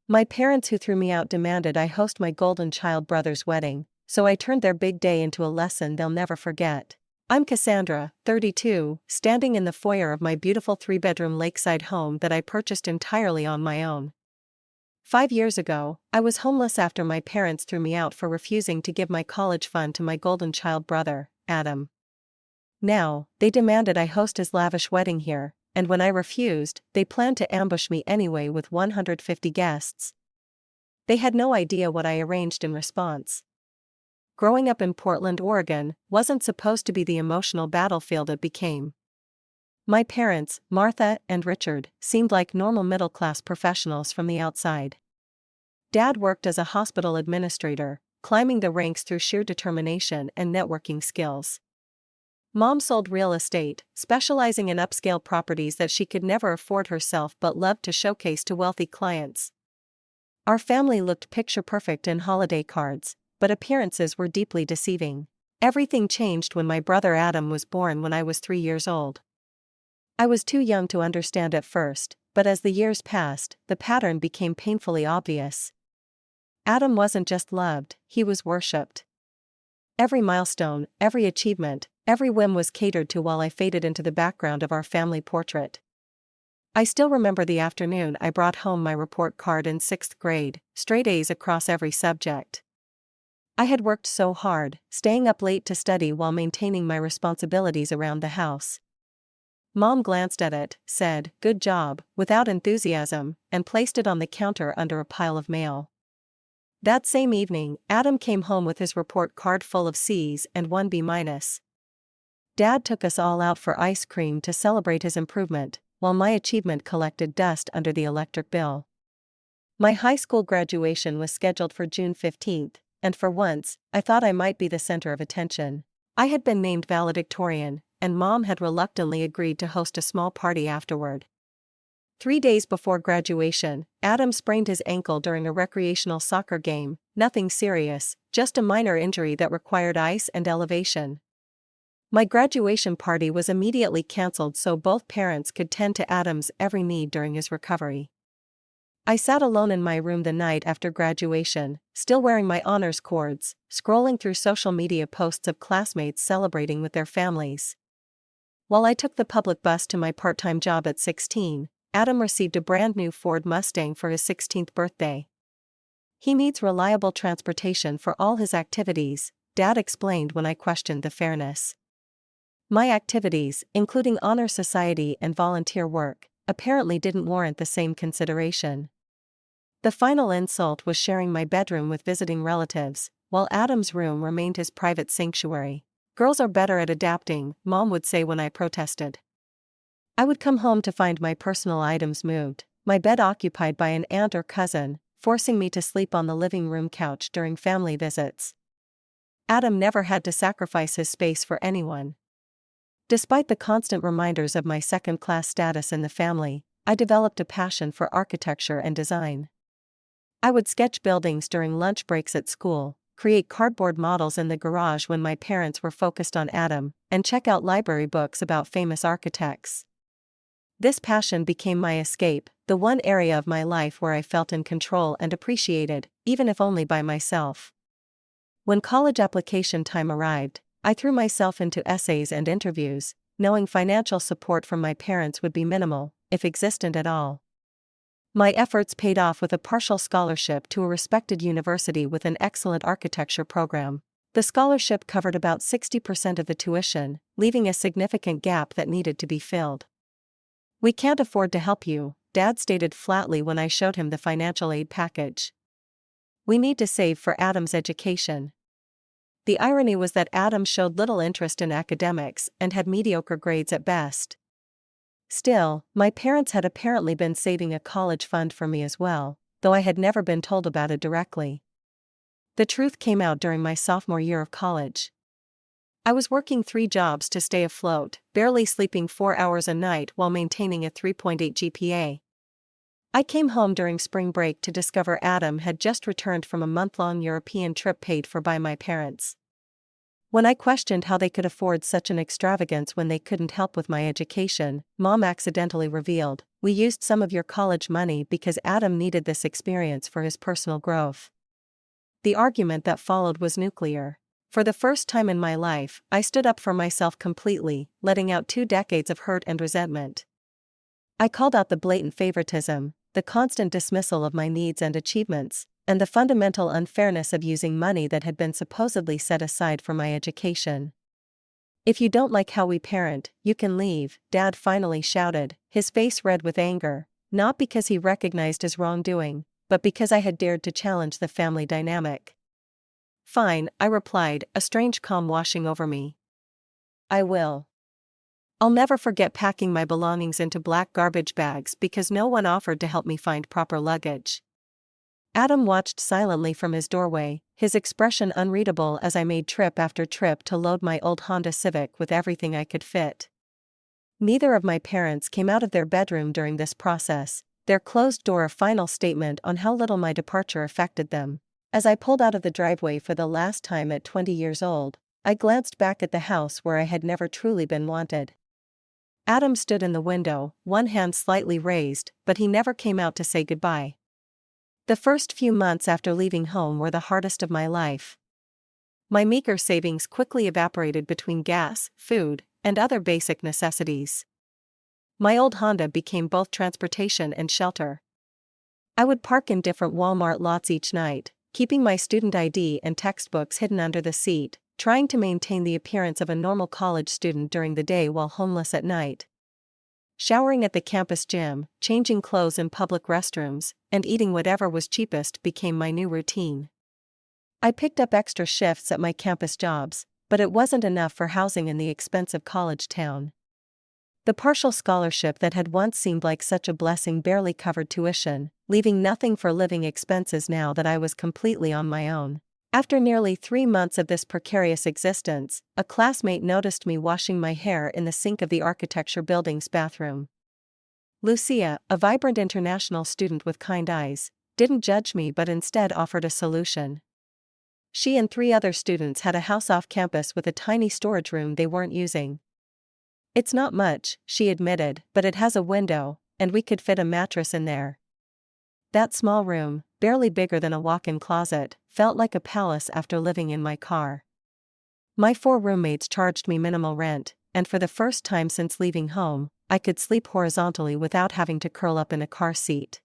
My parents who threw me out demanded I host my golden child brother's wedding, so I turned their big day into a lesson they'll never forget. I'm Cassandra, 32, standing in the foyer of my beautiful 3-bedroom lakeside home that I purchased entirely on my own. 5 years ago, I was homeless after my parents threw me out for refusing to give my college fund to my golden child brother, Adam. Now, they demanded I host his lavish wedding here, and when I refused, they planned to ambush me anyway with 150 guests. They had no idea what I arranged in response. Growing up in Portland, Oregon, wasn't supposed to be the emotional battlefield it became. My parents, Martha and Richard, seemed like normal middle-class professionals from the outside. Dad worked as a hospital administrator, climbing the ranks through sheer determination and networking skills. Mom sold real estate, specializing in upscale properties that she could never afford herself but loved to showcase to wealthy clients. Our family looked picture-perfect in holiday cards, but appearances were deeply deceiving. Everything changed when my brother Adam was born when I was 3 years old. I was too young to understand at first, but as the years passed, the pattern became painfully obvious. Adam wasn't just loved, he was worshipped. Every milestone, every achievement, every whim was catered to while I faded into the background of our family portrait. I still remember the afternoon I brought home my report card in 6th grade, straight A's across every subject. I had worked so hard, staying up late to study while maintaining my responsibilities around the house. Mom glanced at it, said, "Good job," without enthusiasm, and placed it on the counter under a pile of mail. That same evening, Adam came home with his report card full of C's and 1 B-. Dad took us all out for ice cream to celebrate his improvement, while my achievement collected dust under the electric bill. My high school graduation was scheduled for June 15th, and for once, I thought I might be the center of attention. I had been named valedictorian, and Mom had reluctantly agreed to host a small party afterward. 3 days before graduation, Adam sprained his ankle during a recreational soccer game, nothing serious, just a minor injury that required ice and elevation. My graduation party was immediately cancelled so both parents could tend to Adam's every need during his recovery. I sat alone in my room the night after graduation, still wearing my honors cords, scrolling through social media posts of classmates celebrating with their families. While I took the public bus to my part-time job at 16, Adam received a brand new Ford Mustang for his 16th birthday. He needs reliable transportation for all his activities, Dad explained when I questioned the fairness. My activities, including honor society and volunteer work, apparently didn't warrant the same consideration. The final insult was sharing my bedroom with visiting relatives, while Adam's room remained his private sanctuary. "Girls are better at adapting," Mom would say when I protested. I would come home to find my personal items moved, my bed occupied by an aunt or cousin, forcing me to sleep on the living room couch during family visits. Adam never had to sacrifice his space for anyone. Despite the constant reminders of my second-class status in the family, I developed a passion for architecture and design. I would sketch buildings during lunch breaks at school, create cardboard models in the garage when my parents were focused on Adam, and check out library books about famous architects. This passion became my escape, the one area of my life where I felt in control and appreciated, even if only by myself. When college application time arrived, I threw myself into essays and interviews, knowing financial support from my parents would be minimal, if existent at all. My efforts paid off with a partial scholarship to a respected university with an excellent architecture program. The scholarship covered about 60% of the tuition, leaving a significant gap that needed to be filled. "We can't afford to help you," Dad stated flatly when I showed him the financial aid package. "We need to save for Adam's education." The irony was that Adam showed little interest in academics and had mediocre grades at best. Still, my parents had apparently been saving a college fund for me as well, though I had never been told about it directly. The truth came out during my sophomore year of college. I was working 3 jobs to stay afloat, barely sleeping 4 hours a night while maintaining a 3.8 GPA. I came home during spring break to discover Adam had just returned from a month-long European trip paid for by my parents. When I questioned how they could afford such an extravagance when they couldn't help with my education, Mom accidentally revealed, "We used some of your college money because Adam needed this experience for his personal growth." The argument that followed was nuclear. For the first time in my life, I stood up for myself completely, letting out 2 decades of hurt and resentment. I called out the blatant favoritism, the constant dismissal of my needs and achievements, and the fundamental unfairness of using money that had been supposedly set aside for my education. "If you don't like how we parent, you can leave," Dad finally shouted, his face red with anger, not because he recognized his wrongdoing, but because I had dared to challenge the family dynamic. "Fine," I replied, a strange calm washing over me. "I will. I'll never forget packing my belongings into black garbage bags because no one offered to help me find proper luggage." Adam watched silently from his doorway, his expression unreadable as I made trip after trip to load my old Honda Civic with everything I could fit. Neither of my parents came out of their bedroom during this process, their closed door a final statement on how little my departure affected them. As I pulled out of the driveway for the last time at 20 years old, I glanced back at the house where I had never truly been wanted. Adam stood in the window, one hand slightly raised, but he never came out to say goodbye. The first few months after leaving home were the hardest of my life. My meager savings quickly evaporated between gas, food, and other basic necessities. My old Honda became both transportation and shelter. I would park in different Walmart lots each night, keeping my student ID and textbooks hidden under the seat, trying to maintain the appearance of a normal college student during the day while homeless at night. Showering at the campus gym, changing clothes in public restrooms, and eating whatever was cheapest became my new routine. I picked up extra shifts at my campus jobs, but it wasn't enough for housing in the expensive college town. The partial scholarship that had once seemed like such a blessing barely covered tuition, leaving nothing for living expenses now that I was completely on my own. After nearly 3 months of this precarious existence, a classmate noticed me washing my hair in the sink of the architecture building's bathroom. Lucia, a vibrant international student with kind eyes, didn't judge me but instead offered a solution. She and 3 other students had a house off campus with a tiny storage room they weren't using. "It's not much," she admitted, "but it has a window, and we could fit a mattress in there." That small room, barely bigger than a walk-in closet, felt like a palace after living in my car. My 4 roommates charged me minimal rent, and for the first time since leaving home, I could sleep horizontally without having to curl up in a car seat.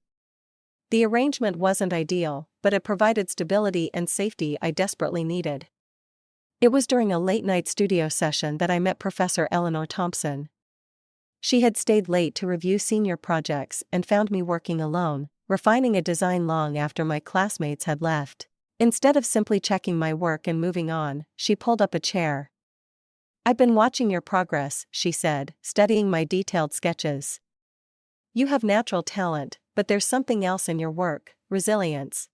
The arrangement wasn't ideal, but it provided stability and safety I desperately needed. It was during a late-night studio session that I met Professor Eleanor Thompson. She had stayed late to review senior projects and found me working alone, refining a design long after my classmates had left. Instead of simply checking my work and moving on, she pulled up a chair. "I've been watching your progress," she said, studying my detailed sketches. "You have natural talent, but there's something else in your work: resilience.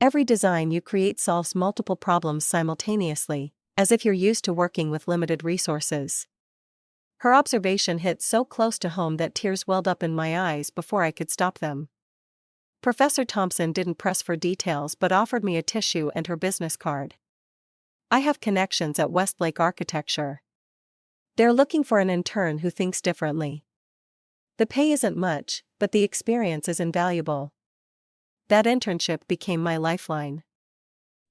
Every design you create solves multiple problems simultaneously, as if you're used to working with limited resources." Her observation hit so close to home that tears welled up in my eyes before I could stop them. Professor Thompson didn't press for details but offered me a tissue and her business card. "I have connections at Westlake Architecture. They're looking for an intern who thinks differently. The pay isn't much, but the experience is invaluable." That internship became my lifeline.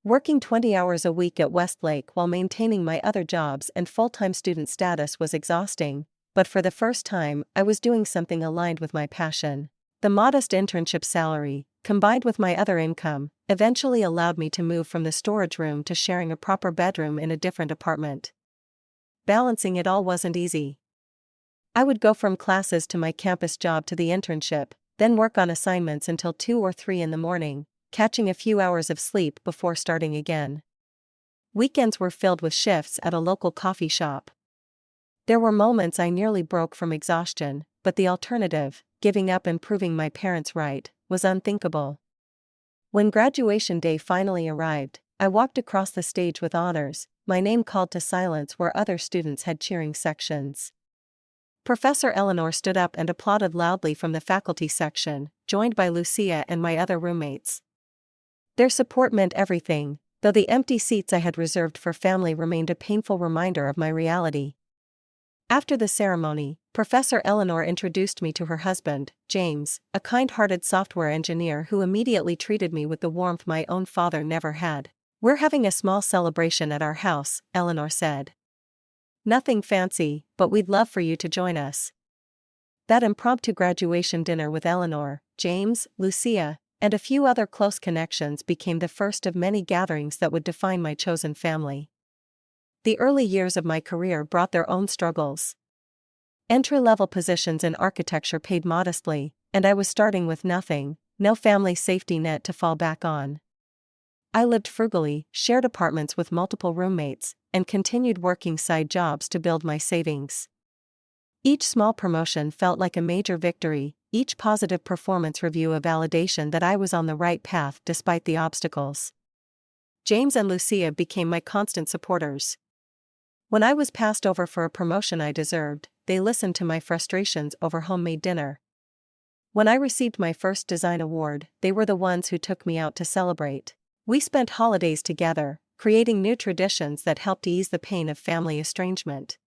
Working 20 hours a week at Westlake while maintaining my other jobs and full-time student status was exhausting, but for the first time, I was doing something aligned with my passion. The modest internship salary, combined with my other income, eventually allowed me to move from the storage room to sharing a proper bedroom in a different apartment. Balancing it all wasn't easy. I would go from classes to my campus job to the internship, then work on assignments until 2 or 3 in the morning, catching a few hours of sleep before starting again. Weekends were filled with shifts at a local coffee shop. There were moments I nearly broke from exhaustion, but the alternative, giving up and proving my parents right, was unthinkable. When graduation day finally arrived, I walked across the stage with honors, my name called to silence where other students had cheering sections. Professor Eleanor stood up and applauded loudly from the faculty section, joined by Lucia and my other roommates. Their support meant everything, though the empty seats I had reserved for family remained a painful reminder of my reality. After the ceremony, Professor Eleanor introduced me to her husband, James, a kind-hearted software engineer who immediately treated me with the warmth my own father never had. "We're having a small celebration at our house," Eleanor said. "Nothing fancy, but we'd love for you to join us." That impromptu graduation dinner with Eleanor, James, Lucia, and a few other close connections became the first of many gatherings that would define my chosen family. The early years of my career brought their own struggles. Entry-level positions in architecture paid modestly, and I was starting with nothing, no family safety net to fall back on. I lived frugally, shared apartments with multiple roommates, and continued working side jobs to build my savings. Each small promotion felt like a major victory, each positive performance review a validation that I was on the right path despite the obstacles. James and Lucia became my constant supporters. When I was passed over for a promotion I deserved, they listened to my frustrations over homemade dinner. When I received my first design award, they were the ones who took me out to celebrate. We spent holidays together, creating new traditions that helped ease the pain of family estrangement.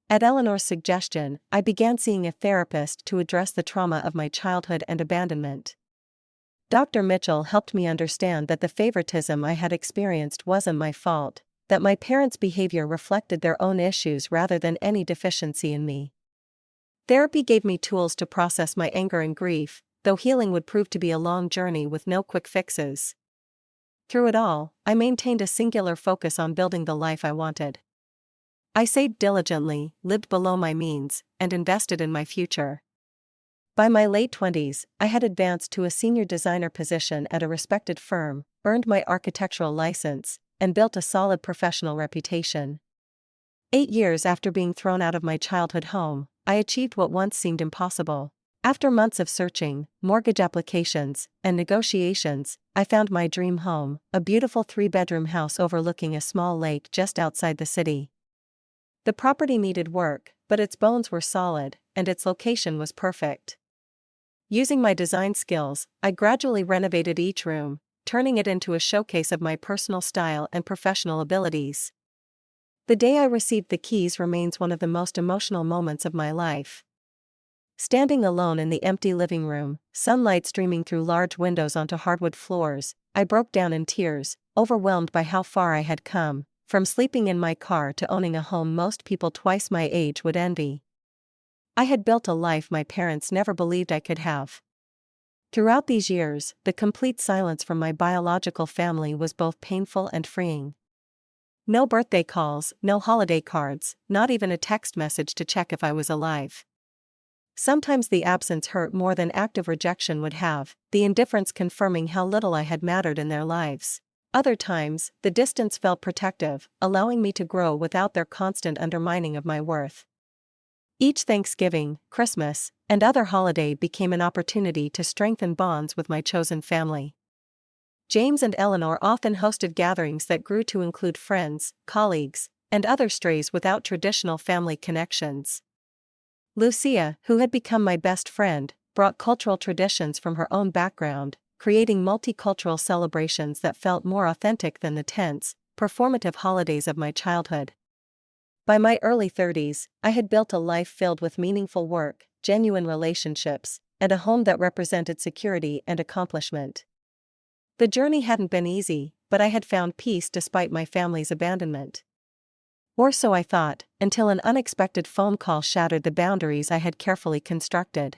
At Eleanor's suggestion, I began seeing a therapist to address the trauma of my childhood and abandonment. Dr. Mitchell helped me understand that the favoritism I had experienced wasn't my fault, that my parents' behavior reflected their own issues rather than any deficiency in me. Therapy gave me tools to process my anger and grief, though healing would prove to be a long journey with no quick fixes. Through it all, I maintained a singular focus on building the life I wanted. I saved diligently, lived below my means, and invested in my future. By my late 20s, I had advanced to a senior designer position at a respected firm, earned my architectural license, and built a solid professional reputation. 8 years after being thrown out of my childhood home, I achieved what once seemed impossible. After months of searching, mortgage applications, and negotiations, I found my dream home, a beautiful 3-bedroom house overlooking a small lake just outside the city. The property needed work, but its bones were solid, and its location was perfect. Using my design skills, I gradually renovated each room, turning it into a showcase of my personal style and professional abilities. The day I received the keys remains one of the most emotional moments of my life. Standing alone in the empty living room, sunlight streaming through large windows onto hardwood floors, I broke down in tears, overwhelmed by how far I had come, from sleeping in my car to owning a home most people twice my age would envy. I had built a life my parents never believed I could have. Throughout these years, the complete silence from my biological family was both painful and freeing. No birthday calls, no holiday cards, not even a text message to check if I was alive. Sometimes the absence hurt more than active rejection would have, the indifference confirming how little I had mattered in their lives. Other times, the distance felt protective, allowing me to grow without their constant undermining of my worth. Each Thanksgiving, Christmas, and other holiday became an opportunity to strengthen bonds with my chosen family. James and Eleanor often hosted gatherings that grew to include friends, colleagues, and other strays without traditional family connections. Lucia, who had become my best friend, brought cultural traditions from her own background, creating multicultural celebrations that felt more authentic than the tense, performative holidays of my childhood. By my early 30s, I had built a life filled with meaningful work, genuine relationships, and a home that represented security and accomplishment. The journey hadn't been easy, but I had found peace despite my family's abandonment. Or so I thought, until an unexpected phone call shattered the boundaries I had carefully constructed.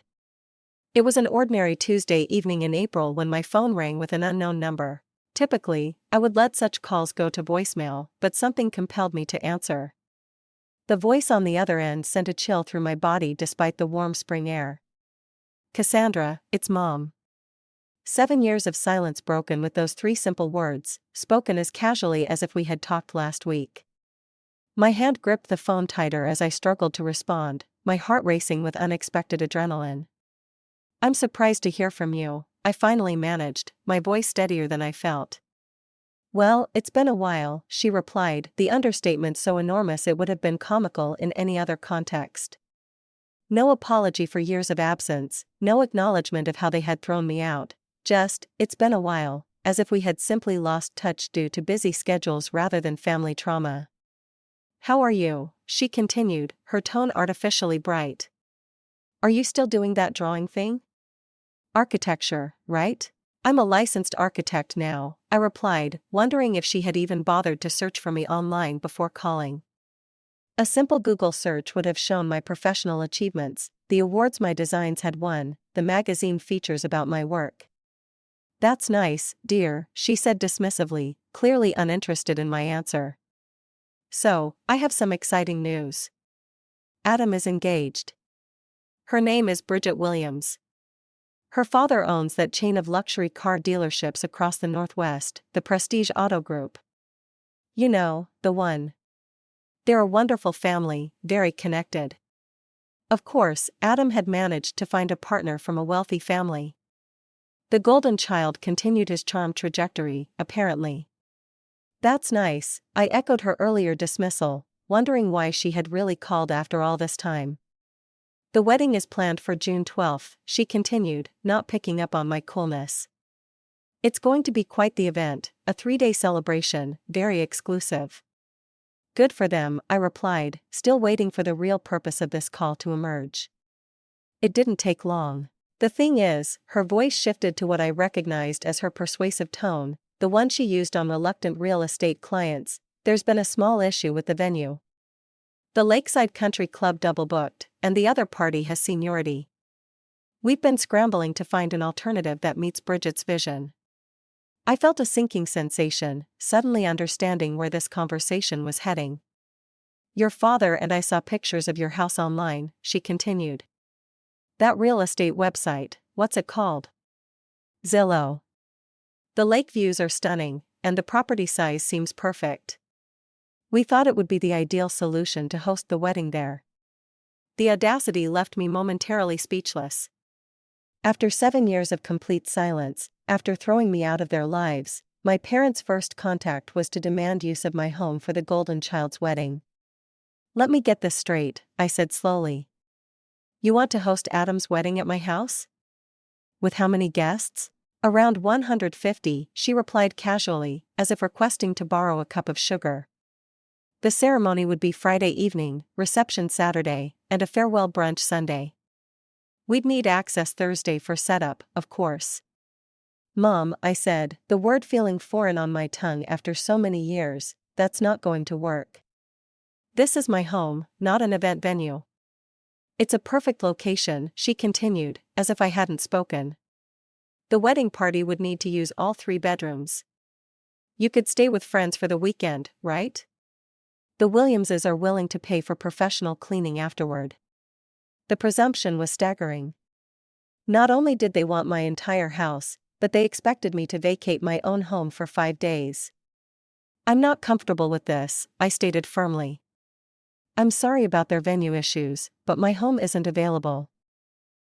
It was an ordinary Tuesday evening in April when my phone rang with an unknown number. Typically, I would let such calls go to voicemail, but something compelled me to answer. The voice on the other end sent a chill through my body despite the warm spring air. "Cassandra, it's Mom." 7 years of silence broken with those 3 simple words, spoken as casually as if we had talked last week. My hand gripped the phone tighter as I struggled to respond, my heart racing with unexpected adrenaline. "I'm surprised to hear from you," I finally managed, my voice steadier than I felt. "Well, it's been a while," she replied, the understatement so enormous it would have been comical in any other context. No apology for years of absence, no acknowledgement of how they had thrown me out, just, "It's been a while," as if we had simply lost touch due to busy schedules rather than family trauma. "How are you?" she continued, her tone artificially bright. "Are you still doing that drawing thing? Architecture, right?" "I'm a licensed architect now," I replied, wondering if she had even bothered to search for me online before calling. A simple Google search would have shown my professional achievements, the awards my designs had won, the magazine features about my work. "That's nice, dear," she said dismissively, clearly uninterested in my answer. "So, I have some exciting news. Adam is engaged. Her name is Bridget Williams. Her father owns that chain of luxury car dealerships across the Northwest, the Prestige Auto Group. You know, the one. They're a wonderful family, very connected. Of course, Adam had managed to find a partner from a wealthy family. The golden child continued his charmed trajectory, apparently. That's nice," I echoed her earlier dismissal, wondering why she had really called after all this time. "The wedding is planned for June 12th, she continued, not picking up on my coolness. "It's going to be quite the event, a 3-day celebration, very exclusive." "Good for them," I replied, still waiting for the real purpose of this call to emerge. It didn't take long. The thing is, her voice shifted to what I recognized as her persuasive tone, the one she used on reluctant real estate clients. "There's been a small issue with the venue. The Lakeside Country Club double booked, and the other party has seniority. We've been scrambling to find an alternative that meets Bridget's vision." I felt a sinking sensation, suddenly understanding where this conversation was heading. "Your father and I saw pictures of your house online," she continued. "That real estate website, what's it called?" "Zillow. The lake views are stunning, and the property size seems perfect. We thought it would be the ideal solution to host the wedding there." The audacity left me momentarily speechless. After 7 years of complete silence, after throwing me out of their lives, my parents' first contact was to demand use of my home for the golden child's wedding. "Let me get this straight," I said slowly. "You want to host Adam's wedding at my house? With how many guests?" "Around 150, she replied casually, as if requesting to borrow a cup of sugar. "The ceremony would be Friday evening, reception Saturday, and a farewell brunch Sunday. We'd need access Thursday for setup, of course." "Mom," I said, the word feeling foreign on my tongue after so many years, "that's not going to work. This is my home, not an event venue." "It's a perfect location," she continued, as if I hadn't spoken. "The wedding party would need to use all 3 bedrooms. You could stay with friends for the weekend, right? The Williamses are willing to pay for professional cleaning afterward." The presumption was staggering. Not only did they want my entire house, but they expected me to vacate my own home for 5 days. "I'm not comfortable with this," I stated firmly. "I'm sorry about their venue issues, but my home isn't available."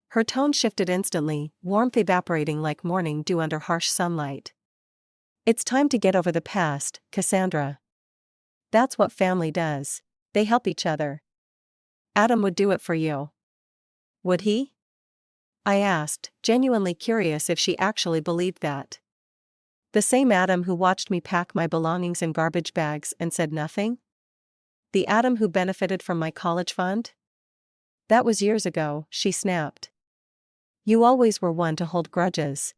Her tone shifted instantly, warmth evaporating like morning dew under harsh sunlight. "It's time to get over the past, Cassandra. That's what family does. They help each other. Adam would do it for you." "Would he?" I asked, genuinely curious if she actually believed that. "The same Adam who watched me pack my belongings in garbage bags and said nothing? The Adam who benefited from my college fund?" "That was years ago," she snapped. "You always were one to hold grudges.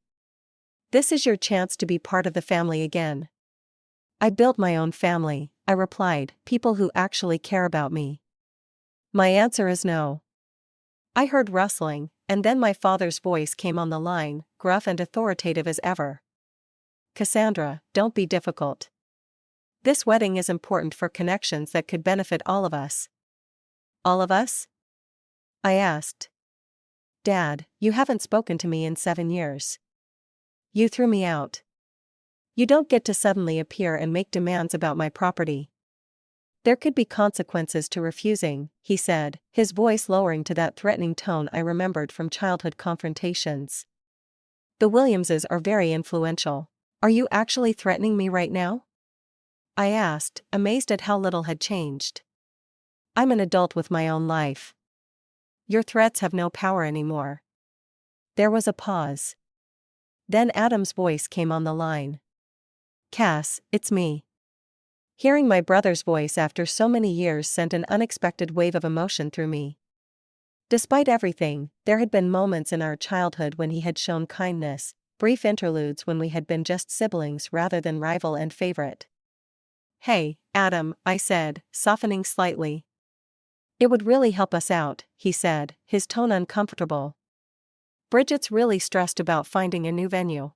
This is your chance to be part of the family again." "I built my own family," I replied, "people who actually care about me." "My answer is no." I heard rustling, and then my father's voice came on the line, gruff and authoritative as ever. "Cassandra, don't be difficult. This wedding is important for connections that could benefit all of us." "All of us?" I asked. "Dad, you haven't spoken to me in 7 years. You threw me out. You don't get to suddenly appear and make demands about my property." "There could be consequences to refusing," he said, his voice lowering to that threatening tone I remembered from childhood confrontations. "The Williamses are very influential. Are you actually threatening me right now?" I asked, amazed at how little had changed. "I'm an adult with my own life. Your threats have no power anymore." There was a pause. Then Adam's voice came on the line. "Cass, it's me." Hearing my brother's voice after so many years sent an unexpected wave of emotion through me. Despite everything, there had been moments in our childhood when he had shown kindness, brief interludes when we had been just siblings rather than rival and favorite. "Hey, Adam," I said, softening slightly. "It would really help us out," he said, his tone uncomfortable. "Bridget's really stressed about finding a new venue."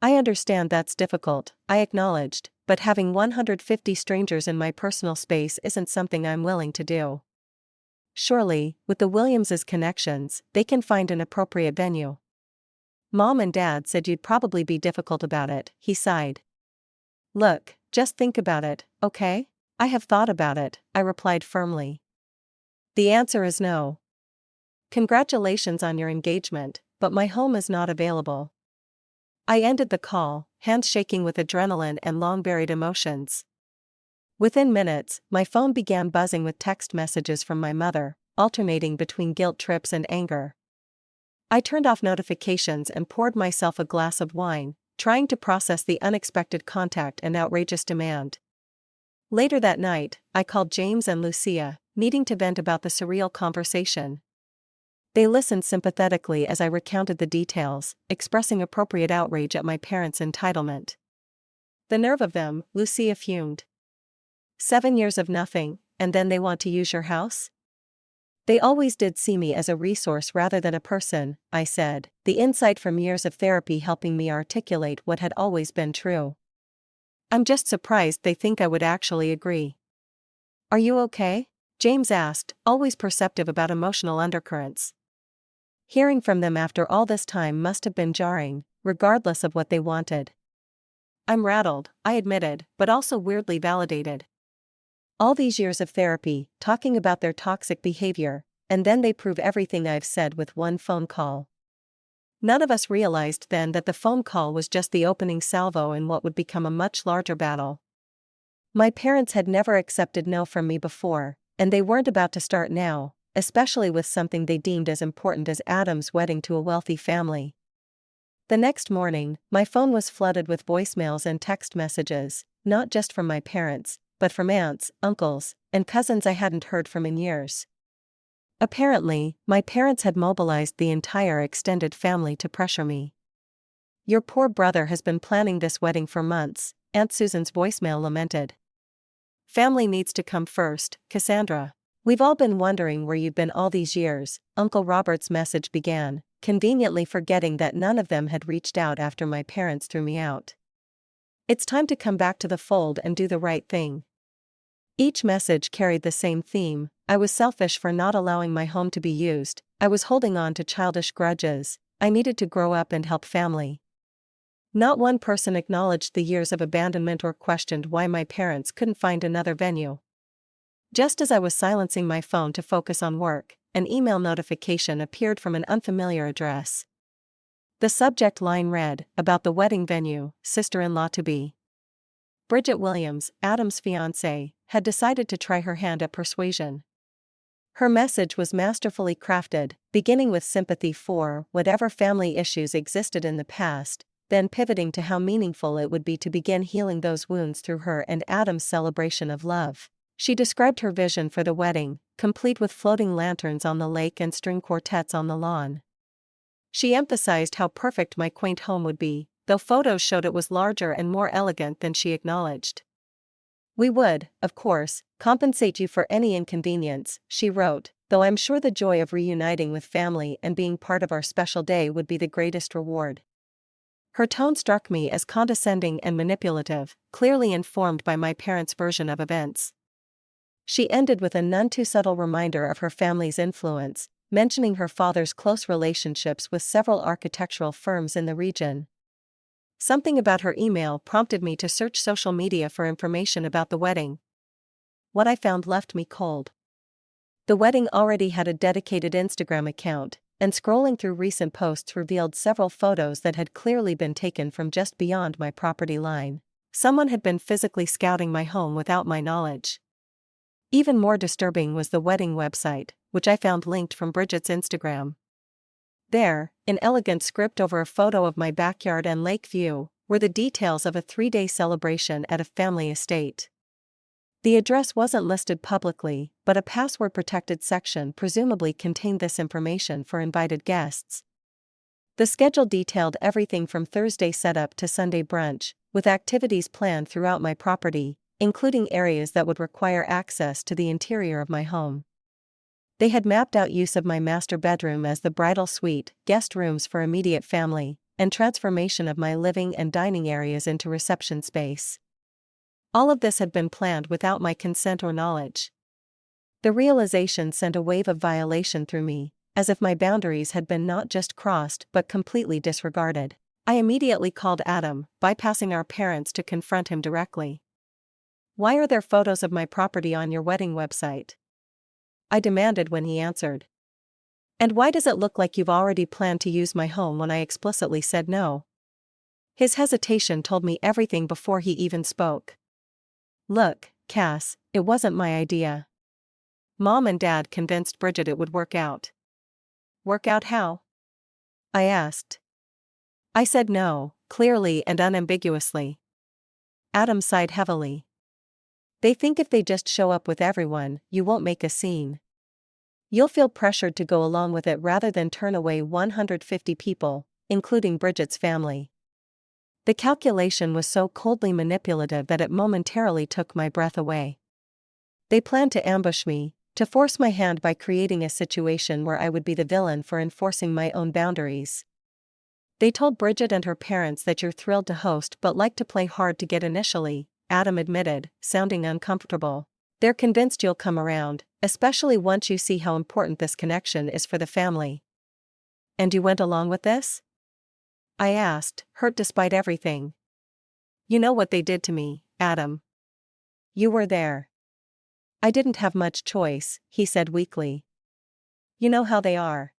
"I understand that's difficult," I acknowledged, "but having 150 strangers in my personal space isn't something I'm willing to do. Surely, with the Williamses' connections, they can find an appropriate venue." "Mom and Dad said you'd probably be difficult about it," he sighed. "Look, just think about it, okay?" "I have thought about it," I replied firmly. "The answer is no. Congratulations on your engagement, but my home is not available." I ended the call, hands shaking with adrenaline and long-buried emotions. Within minutes, my phone began buzzing with text messages from my mother, alternating between guilt trips and anger. I turned off notifications and poured myself a glass of wine, trying to process the unexpected contact and outrageous demand. Later that night, I called James and Lucia, needing to vent about the surreal conversation. They listened sympathetically as I recounted the details, expressing appropriate outrage at my parents' entitlement. "The nerve of them," Lucia fumed. 7 years of nothing, and then they want to use your house?" "They always did see me as a resource rather than a person," I said, the insight from years of therapy helping me articulate what had always been true. "I'm just surprised they think I would actually agree." "Are you okay?" James asked, always perceptive about emotional undercurrents. Hearing from them after all this time must have been jarring, regardless of what they wanted. "I'm rattled," I admitted, but also weirdly validated. All these years of therapy, talking about their toxic behavior, and then they prove everything I've said with one phone call. None of us realized then that the phone call was just the opening salvo in what would become a much larger battle. My parents had never accepted no from me before, and they weren't about to start now, especially with something they deemed as important as Adam's wedding to a wealthy family. The next morning, my phone was flooded with voicemails and text messages, not just from my parents, but from aunts, uncles, and cousins I hadn't heard from in years. Apparently, my parents had mobilized the entire extended family to pressure me. "Your poor brother has been planning this wedding for months," Aunt Susan's voicemail lamented. "Family needs to come first, Cassandra. We've all been wondering where you've been all these years," Uncle Robert's message began, conveniently forgetting that none of them had reached out after my parents threw me out. "It's time to come back to the fold and do the right thing." Each message carried the same theme: I was selfish for not allowing my home to be used, I was holding on to childish grudges, I needed to grow up and help family. Not one person acknowledged the years of abandonment or questioned why my parents couldn't find another venue. Just as I was silencing my phone to focus on work, an email notification appeared from an unfamiliar address. The subject line read, "About the wedding venue, sister-in-law to be." Bridget Williams, Adam's fiancée, had decided to try her hand at persuasion. Her message was masterfully crafted, beginning with sympathy for whatever family issues existed in the past, then pivoting to how meaningful it would be to begin healing those wounds through her and Adam's celebration of love. She described her vision for the wedding, complete with floating lanterns on the lake and string quartets on the lawn. She emphasized how perfect my quaint home would be, though photos showed it was larger and more elegant than she acknowledged. "We would, of course, compensate you for any inconvenience," she wrote, "though I'm sure the joy of reuniting with family and being part of our special day would be the greatest reward." Her tone struck me as condescending and manipulative, clearly informed by my parents' version of events. She ended with a none too subtle reminder of her family's influence, mentioning her father's close relationships with several architectural firms in the region. Something about her email prompted me to search social media for information about the wedding. What I found left me cold. The wedding already had a dedicated Instagram account, and scrolling through recent posts revealed several photos that had clearly been taken from just beyond my property line. Someone had been physically scouting my home without my knowledge. Even more disturbing was the wedding website, which I found linked from Bridget's Instagram. There, in elegant script over a photo of my backyard and lake view, were the details of a 3-day celebration at a family estate. The address wasn't listed publicly, but a password-protected section presumably contained this information for invited guests. The schedule detailed everything from Thursday setup to Sunday brunch, with activities planned throughout my property, including areas that would require access to the interior of my home. They had mapped out use of my master bedroom as the bridal suite, guest rooms for immediate family, and transformation of my living and dining areas into reception space. All of this had been planned without my consent or knowledge. The realization sent a wave of violation through me, as if my boundaries had been not just crossed but completely disregarded. I immediately called Adam, bypassing our parents to confront him directly. "Why are there photos of my property on your wedding website?" I demanded when he answered. "And why does it look like you've already planned to use my home when I explicitly said no?" His hesitation told me everything before he even spoke. "Look, Cass, it wasn't my idea. Mom and Dad convinced Bridget it would work out." "Work out how?" I asked. I said no, clearly and unambiguously. Adam sighed heavily. "They think if they just show up with everyone, you won't make a scene. You'll feel pressured to go along with it rather than turn away 150 people, including Bridget's family." The calculation was so coldly manipulative that it momentarily took my breath away. They planned to ambush me, to force my hand by creating a situation where I would be the villain for enforcing my own boundaries. "They told Bridget and her parents that you're thrilled to host but like to play hard to get initially," Adam admitted, sounding uncomfortable. "They're convinced you'll come around, especially once you see how important this connection is for the family." "And you went along with this?" I asked, hurt despite everything. "You know what they did to me, Adam. You were there." "I didn't have much choice," he said weakly. "You know how they are.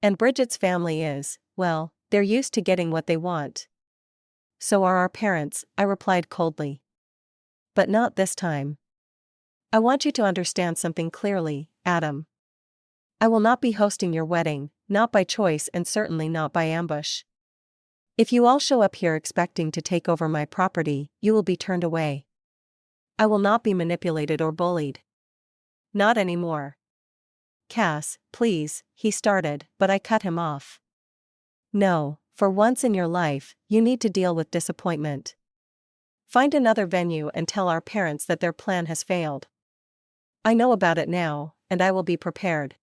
And Bridget's family is, well, they're used to getting what they want." "So are our parents," I replied coldly. "But not this time. I want you to understand something clearly, Adam. I will not be hosting your wedding, not by choice and certainly not by ambush. If you all show up here expecting to take over my property, you will be turned away. I will not be manipulated or bullied. Not anymore." "Cass, please," he started, but I cut him off. "No, for once in your life, you need to deal with disappointment. Find another venue and tell our parents that their plan has failed. I know about it now, and I will be prepared."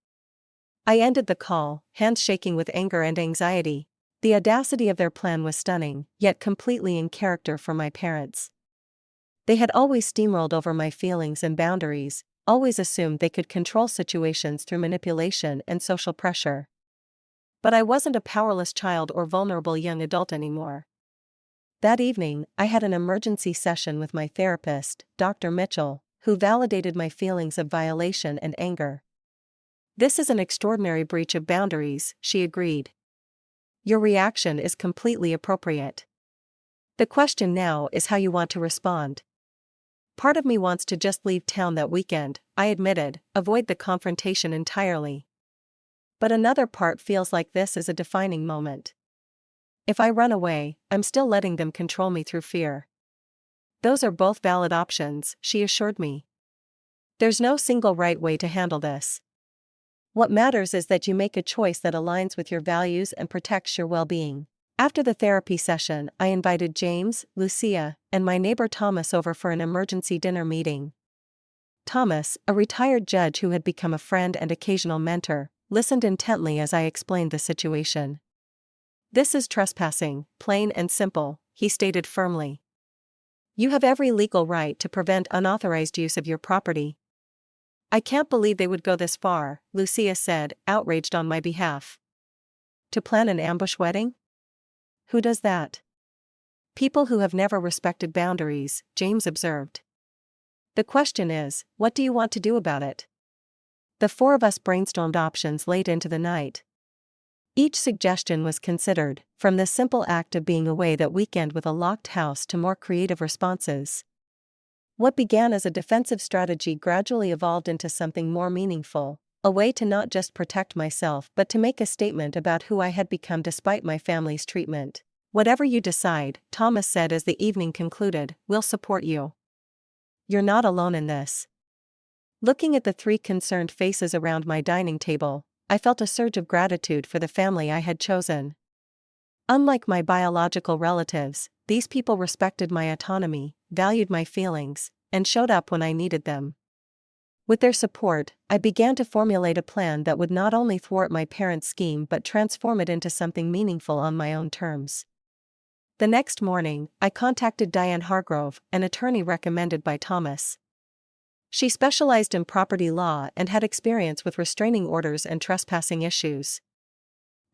I ended the call, hands shaking with anger and anxiety. The audacity of their plan was stunning, yet completely in character for my parents. They had always steamrolled over my feelings and boundaries, always assumed they could control situations through manipulation and social pressure. But I wasn't a powerless child or vulnerable young adult anymore. That evening, I had an emergency session with my therapist, Dr. Mitchell, who validated my feelings of violation and anger. "This is an extraordinary breach of boundaries," she agreed. "Your reaction is completely appropriate. The question now is how you want to respond." "Part of me wants to just leave town that weekend," I admitted, avoid the confrontation entirely. "But another part feels like this is a defining moment. If I run away, I'm still letting them control me through fear." "Those are both valid options," she assured me. "There's no single right way to handle this. What matters is that you make a choice that aligns with your values and protects your well-being." After the therapy session, I invited James, Lucia, and my neighbor Thomas over for an emergency dinner meeting. Thomas, a retired judge who had become a friend and occasional mentor, listened intently as I explained the situation. "This is trespassing, plain and simple," he stated firmly. "You have every legal right to prevent unauthorized use of your property." "I can't believe they would go this far," Lucia said, outraged on my behalf. "To plan an ambush wedding? Who does that?" "People who have never respected boundaries," James observed. "The question is, what do you want to do about it?" The four of us brainstormed options late into the night. Each suggestion was considered, from the simple act of being away that weekend with a locked house to more creative responses. What began as a defensive strategy gradually evolved into something more meaningful, a way to not just protect myself but to make a statement about who I had become despite my family's treatment. "Whatever you decide," Thomas said as the evening concluded, "we'll support you. You're not alone in this." Looking at the 3 concerned faces around my dining table, I felt a surge of gratitude for the family I had chosen. Unlike my biological relatives, these people respected my autonomy, valued my feelings, and showed up when I needed them. With their support, I began to formulate a plan that would not only thwart my parents' scheme but transform it into something meaningful on my own terms. The next morning, I contacted Diane Hargrove, an attorney recommended by Thomas. She specialized in property law and had experience with restraining orders and trespassing issues.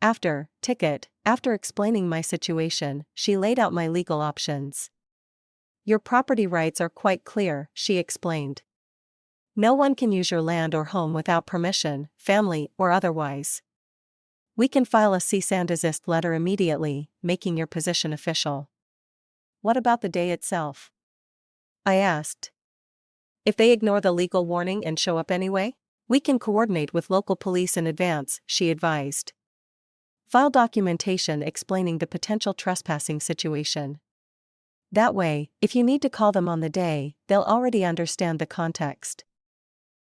After explaining my situation, she laid out my legal options. "Your property rights are quite clear," she explained. "No one can use your land or home without permission, family or otherwise. We can file a cease and desist letter immediately, making your position official." "What about the day itself?" I asked. "If they ignore the legal warning and show up anyway? We can coordinate with local police in advance," she advised. "File documentation explaining the potential trespassing situation. That way, if you need to call them on the day, they'll already understand the context."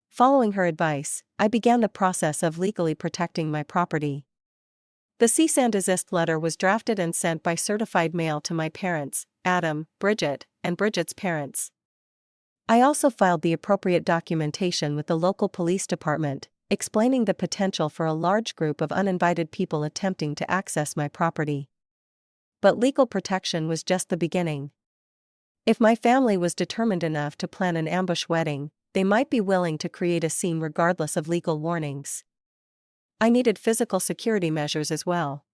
Following her advice, I began the process of legally protecting my property. The cease and desist letter was drafted and sent by certified mail to my parents, Adam, Bridget, and Bridget's parents. I also filed the appropriate documentation with the local police department, explaining the potential for a large group of uninvited people attempting to access my property. But legal protection was just the beginning. If my family was determined enough to plan an ambush wedding, they might be willing to create a scene regardless of legal warnings. I needed physical security measures as well.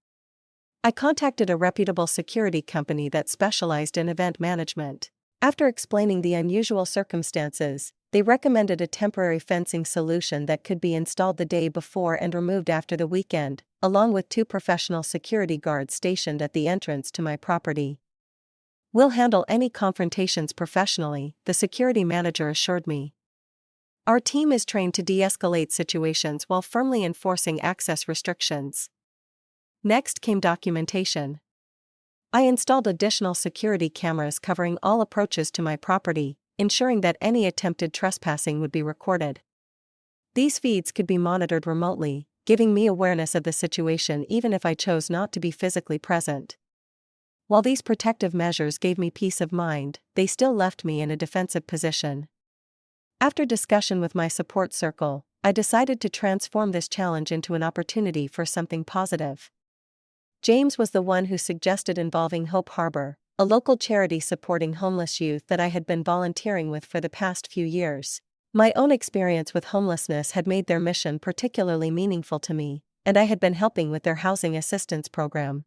I contacted a reputable security company that specialized in event management. After explaining the unusual circumstances, they recommended a temporary fencing solution that could be installed the day before and removed after the weekend, along with 2 professional security guards stationed at the entrance to my property. "We'll handle any confrontations professionally," the security manager assured me. "Our team is trained to de-escalate situations while firmly enforcing access restrictions." Next came documentation. I installed additional security cameras covering all approaches to my property, ensuring that any attempted trespassing would be recorded. These feeds could be monitored remotely, giving me awareness of the situation even if I chose not to be physically present. While these protective measures gave me peace of mind, they still left me in a defensive position. After discussion with my support circle, I decided to transform this challenge into an opportunity for something positive. James was the one who suggested involving Hope Harbor, a local charity supporting homeless youth that I had been volunteering with for the past few years. My own experience with homelessness had made their mission particularly meaningful to me, and I had been helping with their housing assistance program.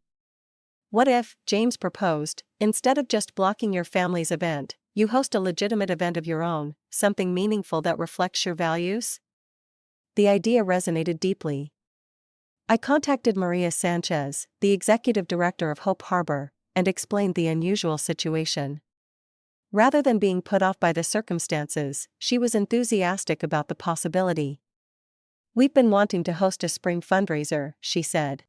"What if," James proposed, "instead of just blocking your family's event, you host a legitimate event of your own, something meaningful that reflects your values?" The idea resonated deeply. I contacted Maria Sanchez, the executive director of Hope Harbor, and explained the unusual situation. Rather than being put off by the circumstances, she was enthusiastic about the possibility. "We've been wanting to host a spring fundraiser," she said.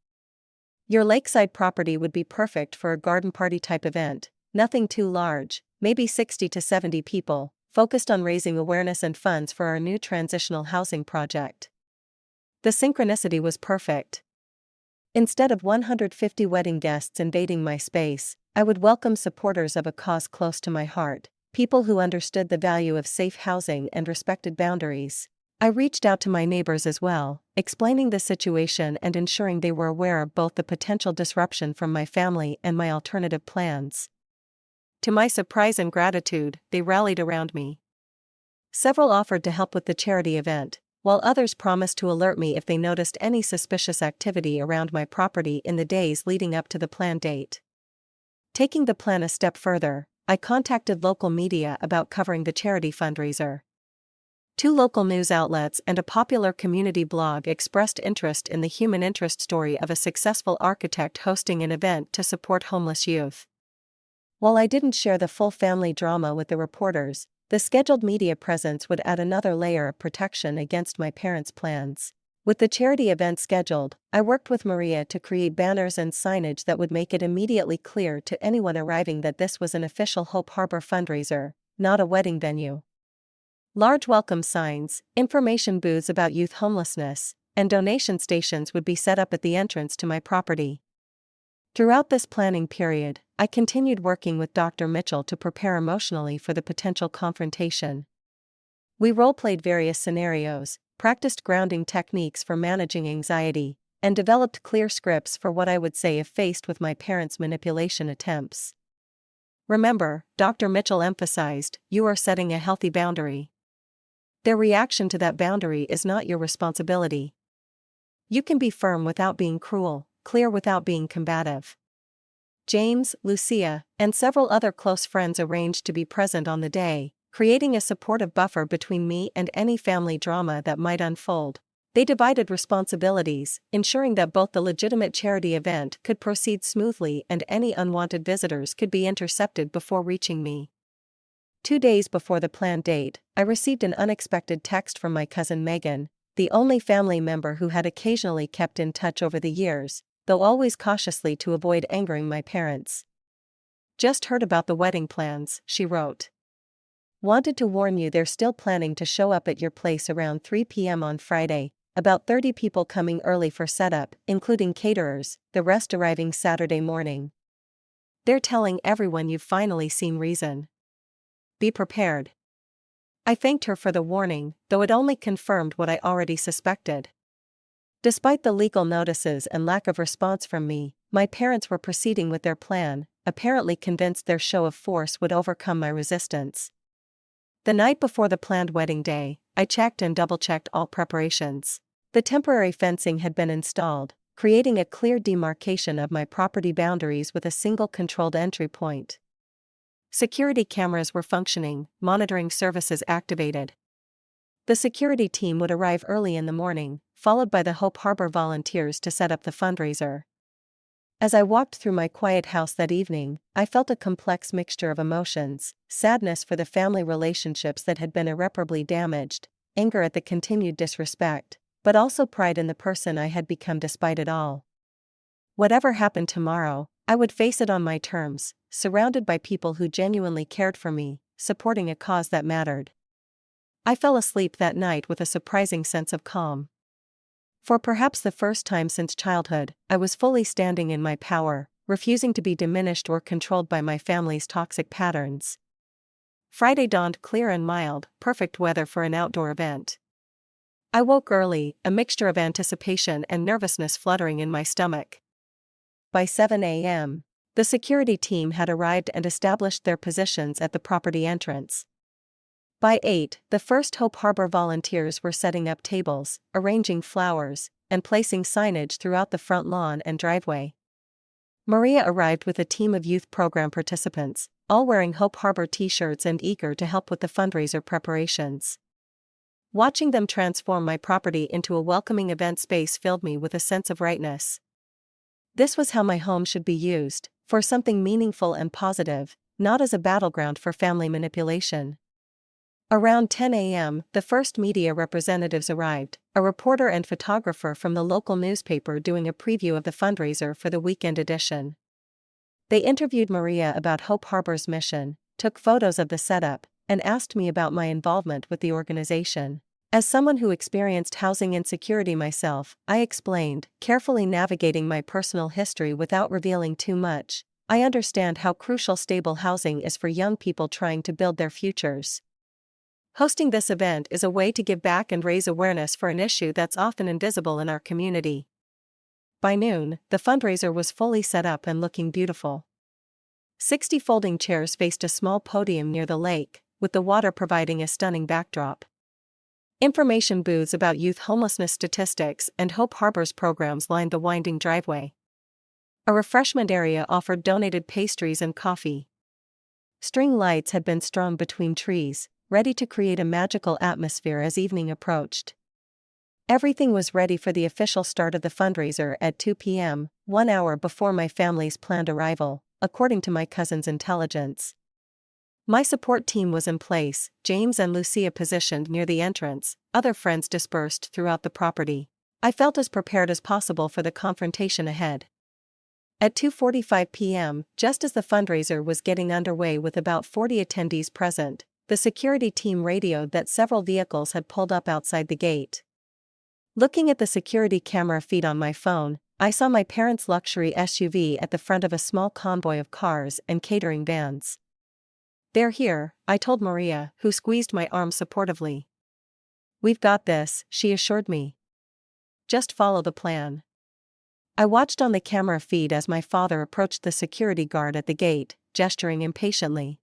"Your lakeside property would be perfect for a garden party type event, nothing too large, maybe 60 to 70 people, focused on raising awareness and funds for our new transitional housing project." The synchronicity was perfect. Instead of 150 wedding guests invading my space, I would welcome supporters of a cause close to my heart, people who understood the value of safe housing and respected boundaries. I reached out to my neighbors as well, explaining the situation and ensuring they were aware of both the potential disruption from my family and my alternative plans. To my surprise and gratitude, they rallied around me. Several offered to help with the charity event, while others promised to alert me if they noticed any suspicious activity around my property in the days leading up to the planned date. Taking the plan a step further, I contacted local media about covering the charity fundraiser. 2 local news outlets and a popular community blog expressed interest in the human interest story of a successful architect hosting an event to support homeless youth. While I didn't share the full family drama with the reporters, The scheduled media presence would add another layer of protection against my parents' plans. With the charity event scheduled, I worked with Maria to create banners and signage that would make it immediately clear to anyone arriving that this was an official Hope Harbor fundraiser, not a wedding venue. Large welcome signs, information booths about youth homelessness, and donation stations would be set up at the entrance to my property. Throughout this planning period, I continued working with Dr. Mitchell to prepare emotionally for the potential confrontation. We role-played various scenarios, practiced grounding techniques for managing anxiety, and developed clear scripts for what I would say if faced with my parents' manipulation attempts. Remember, Dr. Mitchell emphasized, you are setting a healthy boundary. Their reaction to that boundary is not your responsibility. You can be firm without being cruel, clear without being combative. James, Lucia, and several other close friends arranged to be present on the day, creating a supportive buffer between me and any family drama that might unfold. They divided responsibilities, ensuring that both the legitimate charity event could proceed smoothly and any unwanted visitors could be intercepted before reaching me. 2 days before the planned date, I received an unexpected text from my cousin Megan, the only family member who had occasionally kept in touch over the years, though always cautiously to avoid angering my parents. Just heard about the wedding plans, she wrote. Wanted to warn you they're still planning to show up at your place around 3 p.m. on Friday, about 30 people coming early for setup, including caterers, the rest arriving Saturday morning. They're telling everyone you've finally seen reason. Be prepared. I thanked her for the warning, though it only confirmed what I already suspected. Despite the legal notices and lack of response from me, my parents were proceeding with their plan, apparently convinced their show of force would overcome my resistance. The night before the planned wedding day, I checked and double-checked all preparations. The temporary fencing had been installed, creating a clear demarcation of my property boundaries with a single controlled entry point. Security cameras were functioning, monitoring services activated. The security team would arrive early in the morning, followed by the Hope Harbor volunteers to set up the fundraiser. As I walked through my quiet house that evening, I felt a complex mixture of emotions: sadness for the family relationships that had been irreparably damaged, anger at the continued disrespect, but also pride in the person I had become despite it all. Whatever happened tomorrow, I would face it on my terms, surrounded by people who genuinely cared for me, supporting a cause that mattered. I fell asleep that night with a surprising sense of calm. For perhaps the first time since childhood, I was fully standing in my power, refusing to be diminished or controlled by my family's toxic patterns. Friday dawned clear and mild, perfect weather for an outdoor event. I woke early, a mixture of anticipation and nervousness fluttering in my stomach. By 7 a.m., the security team had arrived and established their positions at the property entrance. By 8, the first Hope Harbor volunteers were setting up tables, arranging flowers, and placing signage throughout the front lawn and driveway. Maria arrived with a team of youth program participants, all wearing Hope Harbor t-shirts and eager to help with the fundraiser preparations. Watching them transform my property into a welcoming event space filled me with a sense of rightness. This was how my home should be used, for something meaningful and positive, not as a battleground for family manipulation. Around 10 a.m., the first media representatives arrived, a reporter and photographer from the local newspaper doing a preview of the fundraiser for the weekend edition. They interviewed Maria about Hope Harbor's mission, took photos of the setup, and asked me about my involvement with the organization. As someone who experienced housing insecurity myself, I explained, carefully navigating my personal history without revealing too much. I understand how crucial stable housing is for young people trying to build their futures. Hosting this event is a way to give back and raise awareness for an issue that's often invisible in our community. By noon, the fundraiser was fully set up and looking beautiful. 60 folding chairs faced a small podium near the lake, with the water providing a stunning backdrop. Information booths about youth homelessness statistics and Hope Harbor's programs lined the winding driveway. A refreshment area offered donated pastries and coffee. String lights had been strung between trees, ready to create a magical atmosphere as evening approached. Everything was ready for the official start of the fundraiser at 2 p.m., 1 hour before my family's planned arrival, according to my cousin's intelligence. My support team was in place, James and Lucia positioned near the entrance, other friends dispersed throughout the property. I felt as prepared as possible for the confrontation ahead. At 2:45 p.m., just as the fundraiser was getting underway with about 40 attendees present, the security team radioed that several vehicles had pulled up outside the gate. Looking at the security camera feed on my phone, I saw my parents' luxury SUV at the front of a small convoy of cars and catering vans. "They're here," I told Maria, who squeezed my arm supportively. "We've got this," she assured me. "Just follow the plan." I watched on the camera feed as my father approached the security guard at the gate, gesturing impatiently.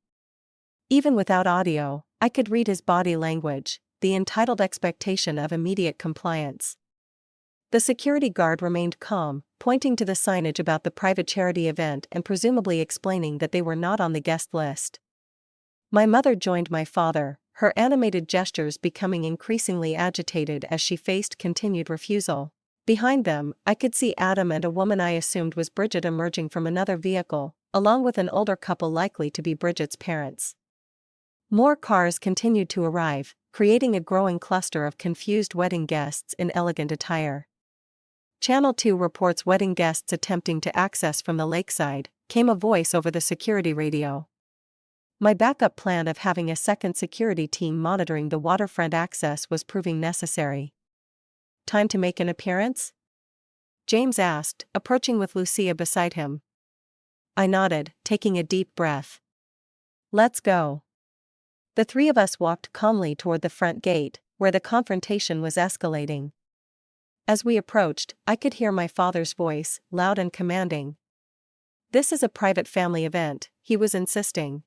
Even without audio, I could read his body language, the entitled expectation of immediate compliance. The security guard remained calm, pointing to the signage about the private charity event and presumably explaining that they were not on the guest list. My mother joined my father, her animated gestures becoming increasingly agitated as she faced continued refusal. Behind them, I could see Adam and a woman I assumed was Bridget emerging from another vehicle, along with an older couple likely to be Bridget's parents. More cars continued to arrive, creating a growing cluster of confused wedding guests in elegant attire. Channel 2 reports wedding guests attempting to access from the lakeside, came a voice over the security radio. My backup plan of having a second security team monitoring the waterfront access was proving necessary. "Time to make an appearance?" James asked, approaching with Lucia beside him. I nodded, taking a deep breath. "Let's go." The three of us walked calmly toward the front gate, where the confrontation was escalating. As we approached, I could hear my father's voice, loud and commanding. "This is a private family event," he was insisting.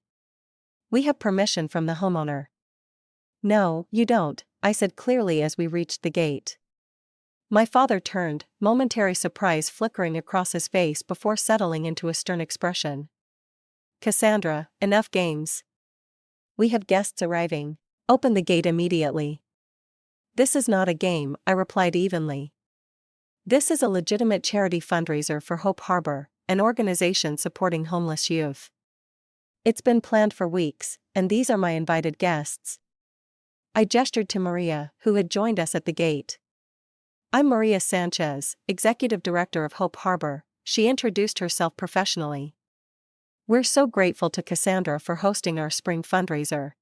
"We have permission from the homeowner." "No, you don't," I said clearly as we reached the gate. My father turned, momentary surprise flickering across his face before settling into a stern expression. "Cassandra, enough games. We have guests arriving. Open the gate immediately." "This is not a game," I replied evenly. "This is a legitimate charity fundraiser for Hope Harbor, an organization supporting homeless youth. It's been planned for weeks, and these are my invited guests." I gestured to Maria, who had joined us at the gate. "I'm Maria Sanchez, Executive Director of Hope Harbor," she introduced herself professionally. "We're so grateful to Cassandra for hosting our spring fundraiser.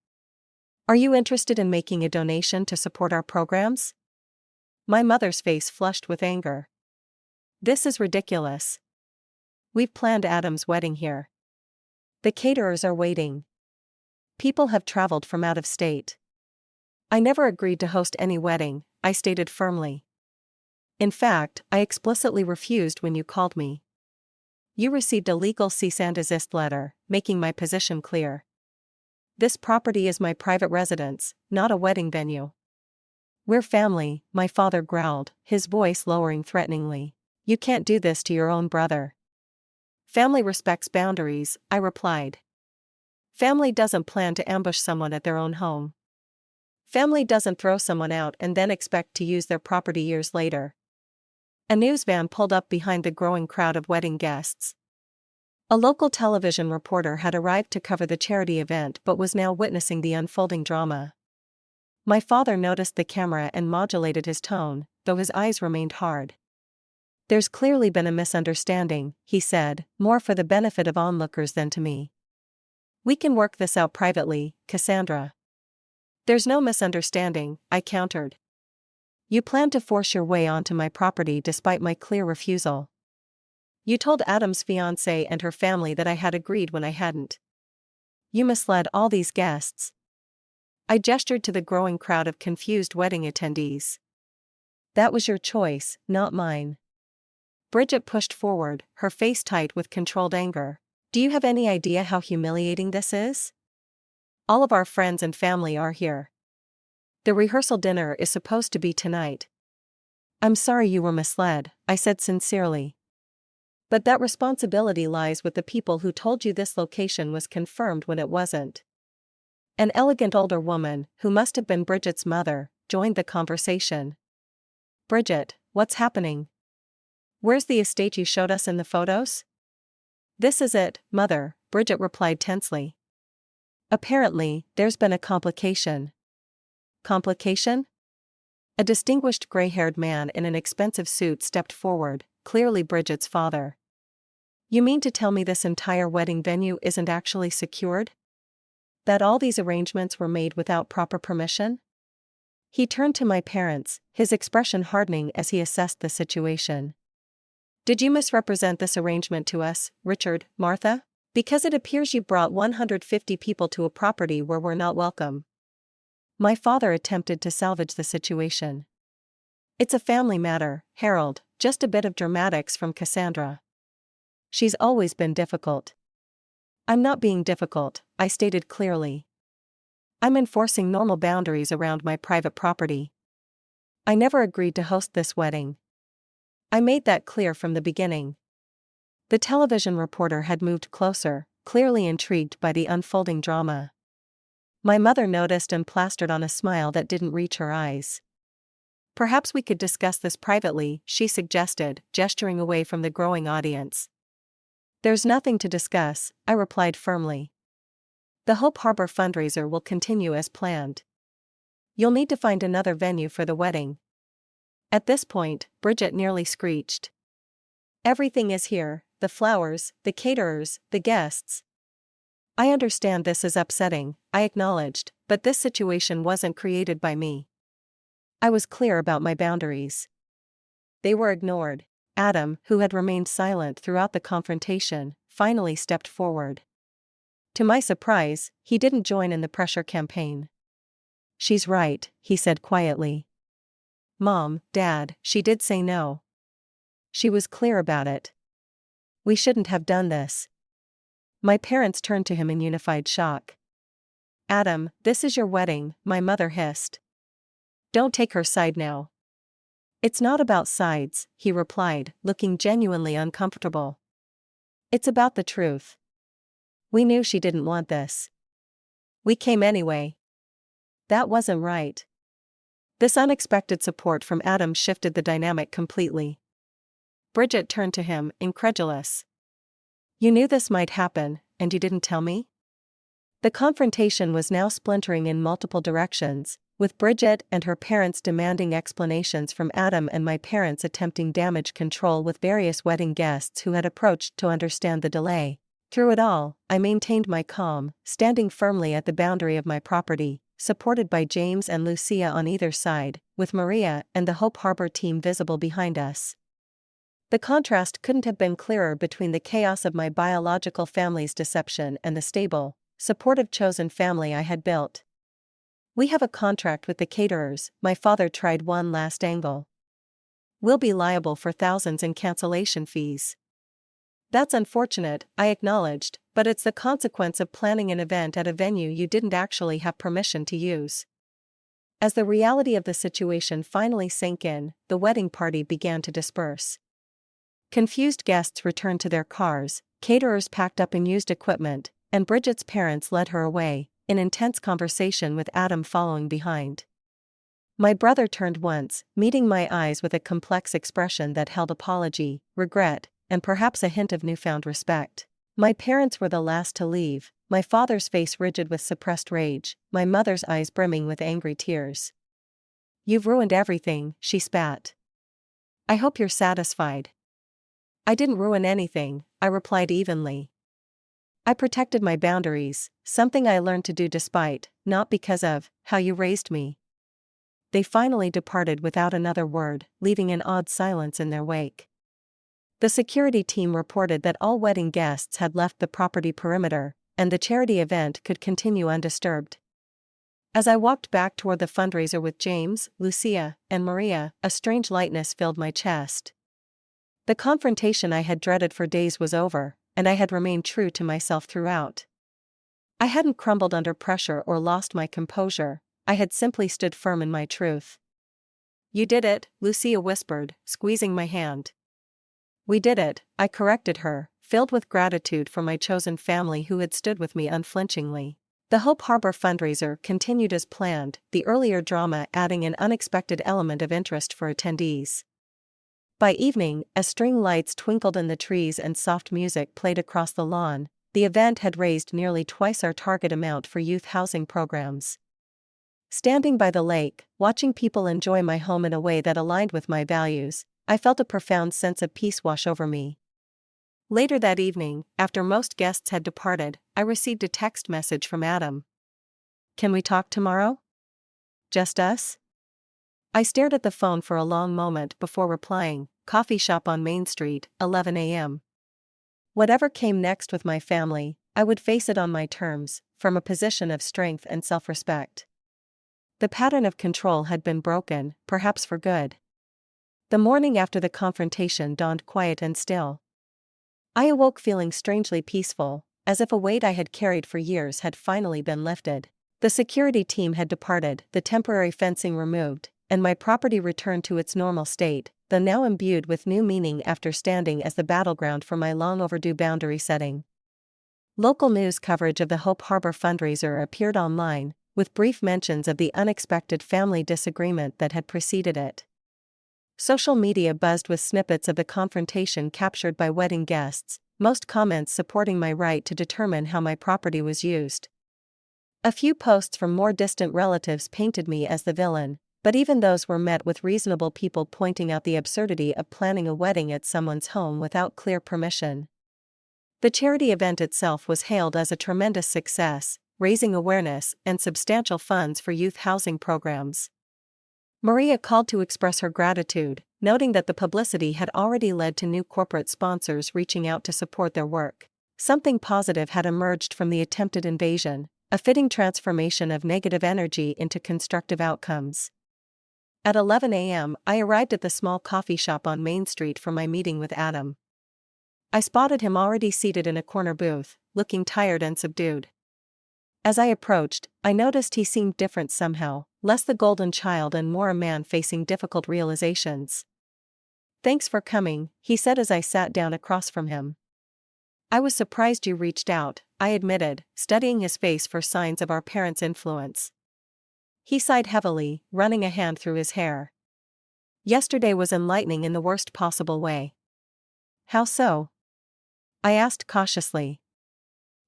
Are you interested in making a donation to support our programs?" My mother's face flushed with anger. "This is ridiculous. We've planned Adam's wedding here. The caterers are waiting. People have traveled from out of state. I never agreed to host any wedding," I stated firmly. "In fact, I explicitly refused when you called me." "You received a legal cease and desist letter, making my position clear. This property is my private residence, not a wedding venue." "We're family," my father growled, his voice lowering threateningly. "You can't do this to your own brother." "Family respects boundaries," I replied. "Family doesn't plan to ambush someone at their own home. Family doesn't throw someone out and then expect to use their property years later." A news van pulled up behind the growing crowd of wedding guests. A local television reporter had arrived to cover the charity event but was now witnessing the unfolding drama. My father noticed the camera and modulated his tone, though his eyes remained hard. "There's clearly been a misunderstanding," he said, more for the benefit of onlookers than to me. "We can work this out privately, Cassandra." "There's no misunderstanding," I countered. "You plan to force your way onto my property despite my clear refusal. You told Adam's fiancée and her family that I had agreed when I hadn't. You misled all these guests." I gestured to the growing crowd of confused wedding attendees. "That was your choice, not mine." Bridget pushed forward, her face tight with controlled anger. "Do you have any idea how humiliating this is? All of our friends and family are here. The rehearsal dinner is supposed to be tonight." "I'm sorry you were misled," I said sincerely. "But that responsibility lies with the people who told you this location was confirmed when it wasn't." An elegant older woman, who must have been Bridget's mother, joined the conversation. "Bridget, what's happening? Where's the estate you showed us in the photos?" "This is it, Mother," Bridget replied tensely. Apparently, there's been a complication. Complication? A distinguished gray-haired man in an expensive suit stepped forward, clearly Bridget's father. You mean to tell me this entire wedding venue isn't actually secured? That all these arrangements were made without proper permission? He turned to my parents, his expression hardening as he assessed the situation. Did you misrepresent this arrangement to us, Richard, Martha? Because it appears you brought 150 people to a property where we're not welcome. My father attempted to salvage the situation. It's a family matter, Harold, just a bit of dramatics from Cassandra. She's always been difficult. I'm not being difficult, I stated clearly. I'm enforcing normal boundaries around my private property. I never agreed to host this wedding. I made that clear from the beginning. The television reporter had moved closer, clearly intrigued by the unfolding drama. My mother noticed and plastered on a smile that didn't reach her eyes. Perhaps we could discuss this privately, she suggested, gesturing away from the growing audience. There's nothing to discuss, I replied firmly. The Hope Harbor fundraiser will continue as planned. You'll need to find another venue for the wedding. At this point, Bridget nearly screeched. Everything is here, the flowers, the caterers, the guests. I understand this is upsetting, I acknowledged, but this situation wasn't created by me. I was clear about my boundaries. They were ignored. Adam, who had remained silent throughout the confrontation, finally stepped forward. To my surprise, he didn't join in the pressure campaign. She's right, he said quietly. Mom, Dad, she did say no. She was clear about it. We shouldn't have done this. My parents turned to him in unified shock. Adam, this is your wedding, my mother hissed. Don't take her side now. It's not about sides, he replied, looking genuinely uncomfortable. It's about the truth. We knew she didn't want this. We came anyway. That wasn't right. This unexpected support from Adam shifted the dynamic completely. Bridget turned to him, incredulous. You knew this might happen, and you didn't tell me? The confrontation was now splintering in multiple directions, with Bridget and her parents demanding explanations from Adam and my parents attempting damage control with various wedding guests who had approached to understand the delay. Through it all, I maintained my calm, standing firmly at the boundary of my property, supported by James and Lucia on either side, with Maria and the Hope Harbor team visible behind us. The contrast couldn't have been clearer between the chaos of my biological family's deception and the stable, supportive chosen family I had built. We have a contract with the caterers, my father tried one last angle. We'll be liable for thousands in cancellation fees. That's unfortunate, I acknowledged, but it's the consequence of planning an event at a venue you didn't actually have permission to use. As the reality of the situation finally sank in, the wedding party began to disperse. Confused guests returned to their cars, caterers packed up unused equipment, and Bridget's parents led her away, in intense conversation with Adam following behind. My brother turned once, meeting my eyes with a complex expression that held apology, regret, and perhaps a hint of newfound respect. My parents were the last to leave, my father's face rigid with suppressed rage, my mother's eyes brimming with angry tears. You've ruined everything, she spat. I hope you're satisfied. I didn't ruin anything, I replied evenly. I protected my boundaries, something I learned to do despite, not because of, how you raised me. They finally departed without another word, leaving an odd silence in their wake. The security team reported that all wedding guests had left the property perimeter, and the charity event could continue undisturbed. As I walked back toward the fundraiser with James, Lucia, and Maria, a strange lightness filled my chest. The confrontation I had dreaded for days was over, and I had remained true to myself throughout. I hadn't crumbled under pressure or lost my composure, I had simply stood firm in my truth. You did it, Lucia whispered, squeezing my hand. We did it, I corrected her, filled with gratitude for my chosen family who had stood with me unflinchingly. The Hope Harbor fundraiser continued as planned, the earlier drama adding an unexpected element of interest for attendees. By evening, as string lights twinkled in the trees and soft music played across the lawn, the event had raised nearly twice our target amount for youth housing programs. Standing by the lake, watching people enjoy my home in a way that aligned with my values, I felt a profound sense of peace wash over me. Later that evening, after most guests had departed, I received a text message from Adam. "Can we talk tomorrow? Just us?" I stared at the phone for a long moment before replying, "Coffee shop on Main Street, 11 a.m. Whatever came next with my family, I would face it on my terms, from a position of strength and self-respect. The pattern of control had been broken, perhaps for good. The morning after the confrontation dawned quiet and still. I awoke feeling strangely peaceful, as if a weight I had carried for years had finally been lifted. The security team had departed, the temporary fencing removed, and my property returned to its normal state, though now imbued with new meaning after standing as the battleground for my long-overdue boundary setting. Local news coverage of the Hope Harbor fundraiser appeared online, with brief mentions of the unexpected family disagreement that had preceded it. Social media buzzed with snippets of the confrontation captured by wedding guests, most comments supporting my right to determine how my property was used. A few posts from more distant relatives painted me as the villain, but even those were met with reasonable people pointing out the absurdity of planning a wedding at someone's home without clear permission. The charity event itself was hailed as a tremendous success, raising awareness and substantial funds for youth housing programs. Maria called to express her gratitude, noting that the publicity had already led to new corporate sponsors reaching out to support their work. Something positive had emerged from the attempted invasion, a fitting transformation of negative energy into constructive outcomes. At 11 a.m., I arrived at the small coffee shop on Main Street for my meeting with Adam. I spotted him already seated in a corner booth, looking tired and subdued. As I approached, I noticed he seemed different somehow, less the golden child and more a man facing difficult realizations. "Thanks for coming," he said as I sat down across from him. "I was surprised you reached out," I admitted, studying his face for signs of our parents' influence. He sighed heavily, running a hand through his hair. "Yesterday was enlightening in the worst possible way." "How so?" I asked cautiously.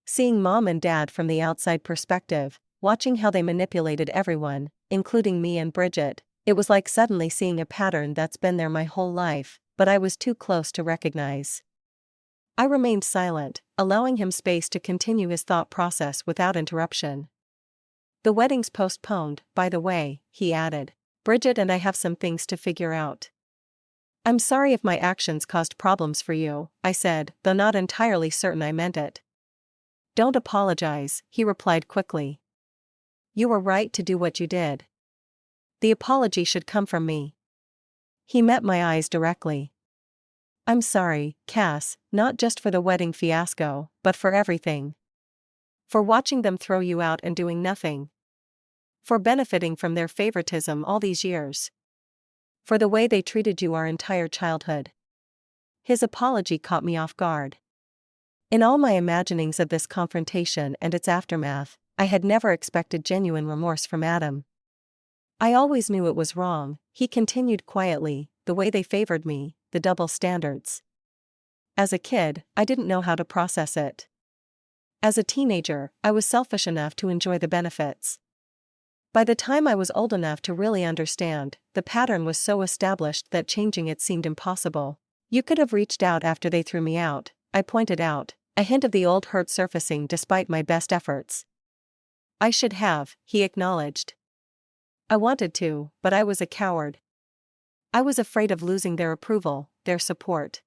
"Seeing Mom and Dad from the outside perspective, watching how they manipulated everyone, including me and Bridget, it was like suddenly seeing a pattern that's been there my whole life, but I was too close to recognize." I remained silent, allowing him space to continue his thought process without interruption. "The wedding's postponed, by the way," he added. "Bridget and I have some things to figure out." "I'm sorry if my actions caused problems for you," I said, though not entirely certain I meant it. "Don't apologize," he replied quickly. "You were right to do what you did. The apology should come from me." He met my eyes directly. "I'm sorry, Cass, not just for the wedding fiasco, but for everything. For watching them throw you out and doing nothing. For benefiting from their favoritism all these years. For the way they treated you our entire childhood." His apology caught me off guard. In all my imaginings of this confrontation and its aftermath, I had never expected genuine remorse from Adam. "I always knew it was wrong," he continued quietly, "the way they favored me, the double standards. As a kid, I didn't know how to process it. As a teenager, I was selfish enough to enjoy the benefits. By the time I was old enough to really understand, the pattern was so established that changing it seemed impossible. You could have reached out after they threw me out," I pointed out, a hint of the old hurt surfacing despite my best efforts. "I should have," he acknowledged. "I wanted to, but I was a coward. I was afraid of losing their approval, their support.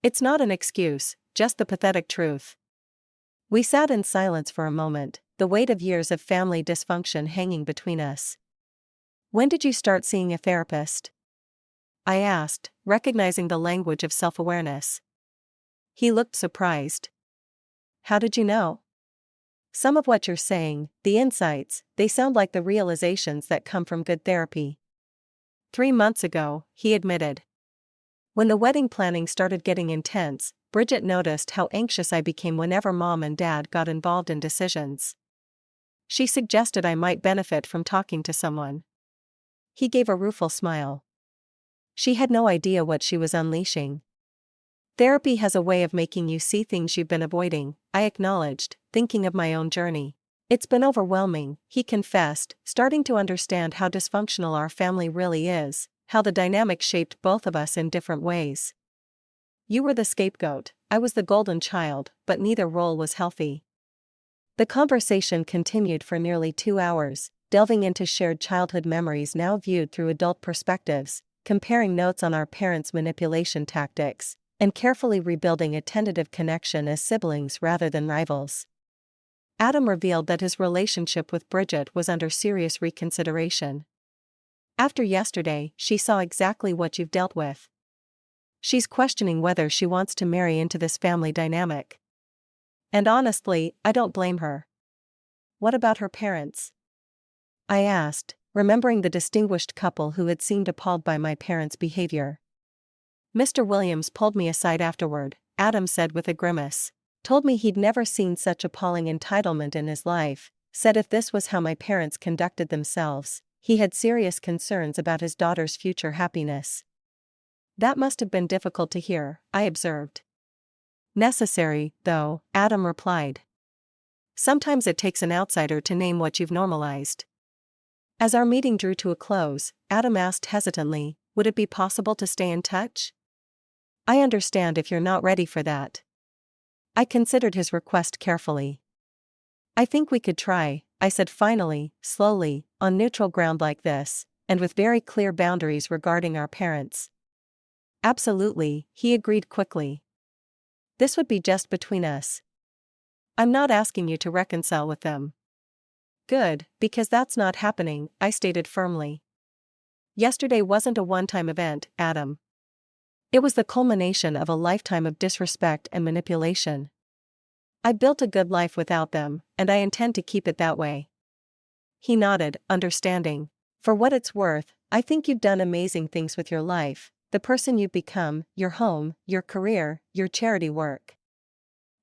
It's not an excuse, just the pathetic truth." We sat in silence for a moment, the weight of years of family dysfunction hanging between us. "When did you start seeing a therapist?" I asked, recognizing the language of self-awareness. He looked surprised. "How did you know?" "Some of what you're saying, the insights, they sound like the realizations that come from good therapy." 3 months ago, he admitted. When the wedding planning started getting intense, Bridget noticed how anxious I became whenever Mom and Dad got involved in decisions. She suggested I might benefit from talking to someone. He gave a rueful smile. She had no idea what she was unleashing. Therapy has a way of making you see things you've been avoiding, I acknowledged, thinking of my own journey. It's been overwhelming, he confessed, starting to understand how dysfunctional our family really is, how the dynamic shaped both of us in different ways. You were the scapegoat, I was the golden child, but neither role was healthy. The conversation continued for nearly 2 hours, delving into shared childhood memories now viewed through adult perspectives, comparing notes on our parents' manipulation tactics, and carefully rebuilding a tentative connection as siblings rather than rivals. Adam revealed that his relationship with Bridget was under serious reconsideration. After yesterday, she saw exactly what you've dealt with. She's questioning whether she wants to marry into this family dynamic. And honestly, I don't blame her. What about her parents? I asked, remembering the distinguished couple who had seemed appalled by my parents' behavior. Mr. Williams pulled me aside afterward, Adam said with a grimace. Told me he'd never seen such appalling entitlement in his life, said if this was how my parents conducted themselves, he had serious concerns about his daughter's future happiness. That must have been difficult to hear, I observed. Necessary, though, Adam replied. Sometimes it takes an outsider to name what you've normalized. As our meeting drew to a close, Adam asked hesitantly, would it be possible to stay in touch? I understand if you're not ready for that. I considered his request carefully. I think we could try, I said finally, slowly, on neutral ground like this, and with very clear boundaries regarding our parents. Absolutely, he agreed quickly. This would be just between us. I'm not asking you to reconcile with them. Good, because that's not happening, I stated firmly. Yesterday wasn't a one-time event, Adam. It was the culmination of a lifetime of disrespect and manipulation. I built a good life without them, and I intend to keep it that way. He nodded, understanding. For what it's worth, I think you've done amazing things with your life, the person you've become, your home, your career, your charity work.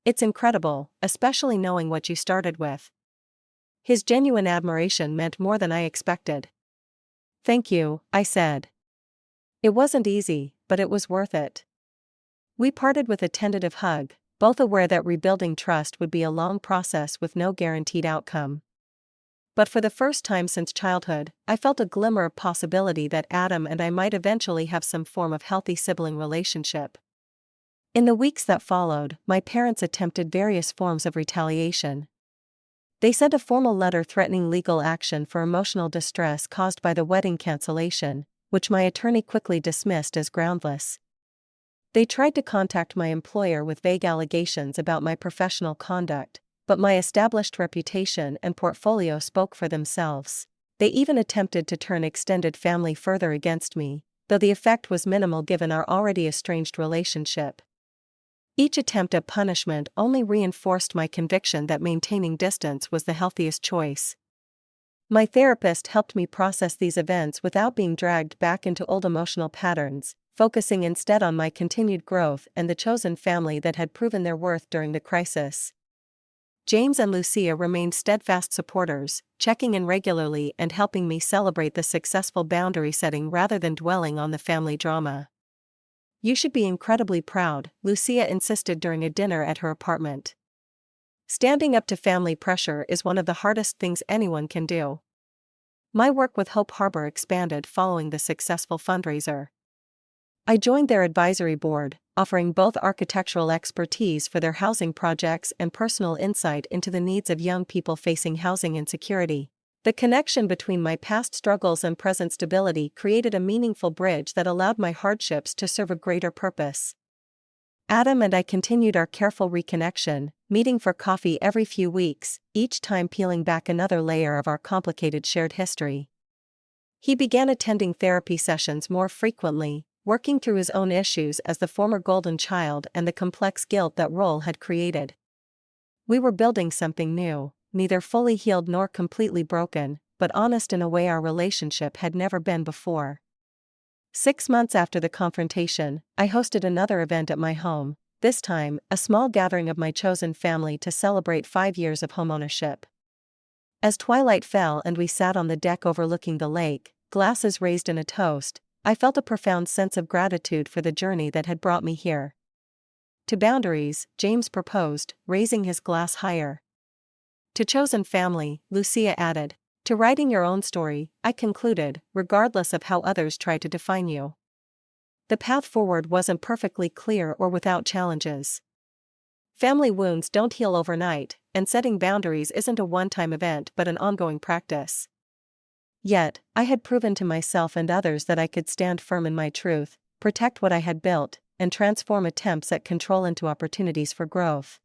It's incredible, especially knowing what you started with. His genuine admiration meant more than I expected. Thank you, I said. It wasn't easy, but it was worth it. We parted with a tentative hug, both aware that rebuilding trust would be a long process with no guaranteed outcome. But for the first time since childhood, I felt a glimmer of possibility that Adam and I might eventually have some form of healthy sibling relationship. In the weeks that followed, my parents attempted various forms of retaliation. They sent a formal letter threatening legal action for emotional distress caused by the wedding cancellation, which my attorney quickly dismissed as groundless. They tried to contact my employer with vague allegations about my professional conduct, but my established reputation and portfolio spoke for themselves. They even attempted to turn extended family further against me, though the effect was minimal given our already estranged relationship. Each attempt at punishment only reinforced my conviction that maintaining distance was the healthiest choice. My therapist helped me process these events without being dragged back into old emotional patterns, focusing instead on my continued growth and the chosen family that had proven their worth during the crisis. James and Lucia remained steadfast supporters, checking in regularly and helping me celebrate the successful boundary setting rather than dwelling on the family drama. You should be incredibly proud, Lucia insisted during a dinner at her apartment. Standing up to family pressure is one of the hardest things anyone can do. My work with Hope Harbor expanded following the successful fundraiser. I joined their advisory board, offering both architectural expertise for their housing projects and personal insight into the needs of young people facing housing insecurity. The connection between my past struggles and present stability created a meaningful bridge that allowed my hardships to serve a greater purpose. Adam and I continued our careful reconnection, meeting for coffee every few weeks, each time peeling back another layer of our complicated shared history. He began attending therapy sessions more frequently, working through his own issues as the former golden child and the complex guilt that role had created. We were building something new, neither fully healed nor completely broken, but honest in a way our relationship had never been before. 6 months after the confrontation, I hosted another event at my home, this time, a small gathering of my chosen family to celebrate 5 years of homeownership. As twilight fell and we sat on the deck overlooking the lake, glasses raised in a toast, I felt a profound sense of gratitude for the journey that had brought me here. To boundaries, James proposed, raising his glass higher. To chosen family, Lucia added. To writing your own story, I concluded, regardless of how others try to define you. The path forward wasn't perfectly clear or without challenges. Family wounds don't heal overnight, and setting boundaries isn't a one-time event but an ongoing practice. Yet, I had proven to myself and others that I could stand firm in my truth, protect what I had built, and transform attempts at control into opportunities for growth.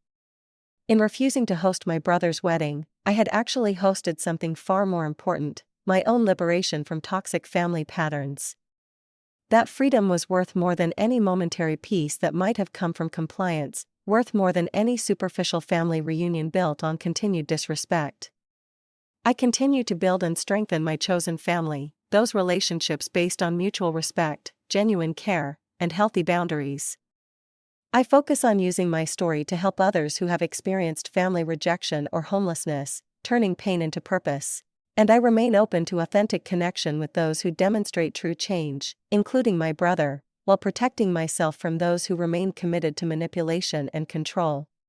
In refusing to host my brother's wedding, I had actually hosted something far more important, my own liberation from toxic family patterns. That freedom was worth more than any momentary peace that might have come from compliance, worth more than any superficial family reunion built on continued disrespect. I continue to build and strengthen my chosen family, those relationships based on mutual respect, genuine care, and healthy boundaries. I focus on using my story to help others who have experienced family rejection or homelessness, turning pain into purpose. And I remain open to authentic connection with those who demonstrate true change, including my brother, while protecting myself from those who remain committed to manipulation and control.